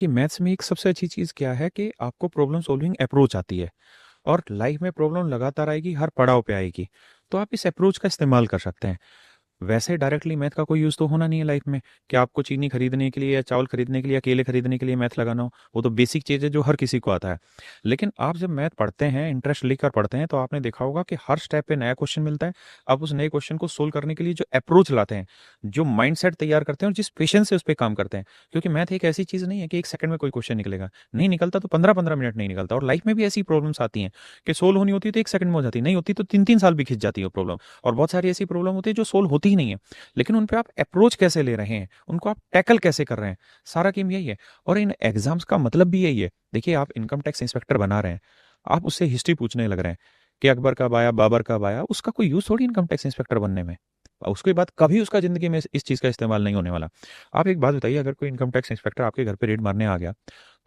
कि मैथ्स में एक सबसे अच्छी चीज़ क्या है कि आपको प्रॉब्लम सॉल्विंग अप्रोच आती है और लाइफ में प्रॉब्लम लगातार आएगी, हर पड़ाव पे आएगी। तो आप इस अप्रोच का इस्तेमाल कर सकते हैं। वैसे डायरेक्टली मैथ का कोई यूज़ तो होना नहीं है लाइफ में कि आपको चीनी खरीदने के लिए या चावल खरीदने के लिए या केले खरीदने के लिए मैथ लगाना हो। वो तो बेसिक चीज़ है जो हर किसी को आता है। लेकिन आप जब मैथ पढ़ते हैं, इंटरेस्ट लेकर पढ़ते हैं, तो आपने देखा होगा कि हर स्टेप पे नया क्वेश्चन मिलता है। आप उस नए क्वेश्चन को सोल्व करने के लिए जो अप्रोच लाते हैं, जो माइंडसेट तैयार करते हैं और जिस पेशेंस से उस पर काम करते हैं, क्योंकि मैथ एक ऐसी चीज़ नहीं है कि एक सेकंड में कोई क्वेश्चन निकलेगा। नहीं निकलता तो 15-15 मिनट नहीं निकलता। और लाइफ में भी ऐसी प्रॉब्लम्स आती हैं कि सोल्व होनी होती है तो एक सेकंड में हो जाती है, नहीं होती तो 3-3 साल भी खिंच जाती है प्रॉब्लम। और बहुत सारी ऐसी प्रॉब्लम होती है जो सोल्व होती ही नहीं है। लेकिन उन पे आप अप्रोच कैसे ले रहे हैं, उनको आप टैकल कैसे कर रहे हैं, सारा गेम यही है। और इन एग्जाम्स का मतलब भी यही है। देखिए, आप इनकम टैक्स इंस्पेक्टर बना रहे हैं, आप उससे हिस्ट्री पूछने लग रहे हैं कि अकबर कब आया, बाबर कब आया। उसका कोई यूज़ थोड़ी इनकम टैक्स इंस्पेक्टर बनने में। उसके बाद कभी उसका ज़िंदगी में इस चीज़ का इस्तेमाल नहीं होने वाला। आप एक बात बताइए, अगर कोई इनकम टैक्स इंस्पेक्टर आपके घर पे रेड मारने आ गया,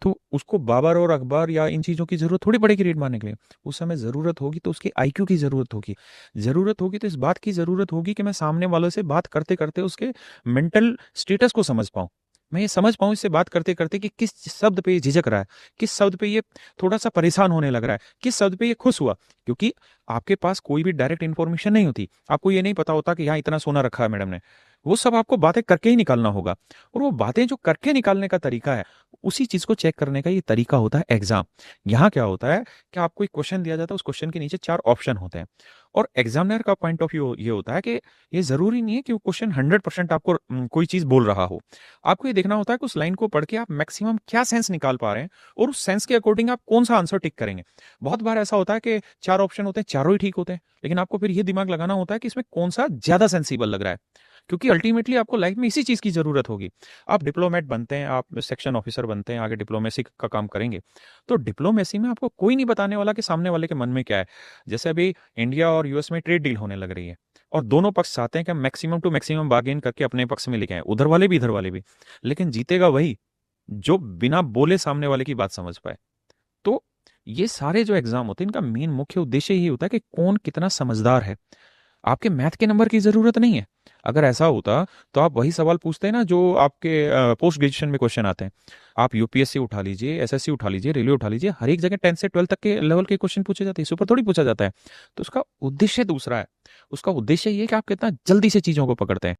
तो उसको बाबर और अकबर या इन चीज़ों की ज़रूरत थोड़ी पड़ेगी रेड मारने के लिए। उस समय ज़रूरत होगी तो उसकी आईक्यू की ज़रूरत होगी। ज़रूरत होगी तो इस बात की ज़रूरत होगी कि मैं सामने वालों से बात करते-करते उसके मेंटल स्टेटस को समझ पाऊँ। मैं ये समझ पाऊँ इससे बात करते-करते कि किस शब्द पे ये झिझक रहा है, किस शब्द पे ये थोड़ा-सा परेशान होने लग रहा है, किस शब्द पे ये खुश हुआ। क्योंकि आपके पास कोई भी डायरेक्ट इन्फॉर्मेशन नहीं होती। आपको ये नहीं पता होता कि यहाँ इतना सोना रखा है मैडम ने। वो सब आपको बातें करके ही निकालना होगा। और वो बातें जो करके निकालने का तरीका है, उसी चीज़ को चेक करने का ये तरीका होता है एग्ज़ाम। यहाँ क्या होता है कि आपको एक क्वेश्चन दिया जाता है, उस क्वेश्चन के नीचे 4 ऑप्शन होते हैं। और एग्ज़ामिनर का पॉइंट ऑफ व्यू ये होता है कि ये ज़रूरी नहीं है कि वो क्वेश्चन 100% आपको कोई चीज़ बोल रहा हो। आपको ये देखना होता है कि उस लाइन को पढ़ के आप मैक्सिमम क्या सेंस निकाल पा रहे हैं और उस सेंस के अकॉर्डिंग आप कौन-सा आंसर टिक करेंगे। बहुत बार ऐसा होता है कि 4 ऑप्शन होते हैं, चारों ही ठीक होते हैं, लेकिन आपको फिर ये दिमाग लगाना होता है कि इसमें कौन-सा ज़्यादा सेंसिबल लग रहा है। क्योंकि अल्टीमेटली आपको लाइफ में इसी चीज़ की ज़रूरत होगी। आप डिप्लोमेट बनते हैं, आप सेक्शन ऑफिसर बनते हैं, आगे डिप्लोमेसी का काम करेंगे। तो डिप्लोमेसी में आपको कोई नहीं बताने वाला कि सामने वाले के मन में क्या है। जैसे अभी इंडिया और यूएस में ट्रेड डील होने लग रही है और दोनों पक्ष चाहते हैं कि हम मैक्सिमम टू मैक्सिमम बार्गेन करके अपने पक्ष में लेके आएँ, उधर वाले भी, इधर वाले भी। लेकिन जीतेगा वही, जो बिना बोले सामने वाले की बात समझ पाए। तो ये सारे जो एग्ज़ाम होते हैं, इनका मेन मुख्य उद्देश्य यही होता है कि कौन कितना समझदार है। आपके मैथ के नंबर की ज़रूरत नहीं है। अगर ऐसा होता, तो आप वही सवाल पूछते हैं ना जो आपके पोस्ट ग्रेजुएशन में क्वेश्चन आते हैं। आप यूपीएससी उठा लीजिए, एसएससी उठा लीजिए, रेलवे उठा लीजिए, हर एक जगह 10 से 12 तक के लेवल के क्वेश्चन पूछे जाते हैं, इससे ऊपर थोड़ी पूछा जाता है। तो उसका उद्देश्य दूसरा है। उसका उद्देश्य ये है कि आप कितना जल्दी से चीज़ों को पकड़ते हैं।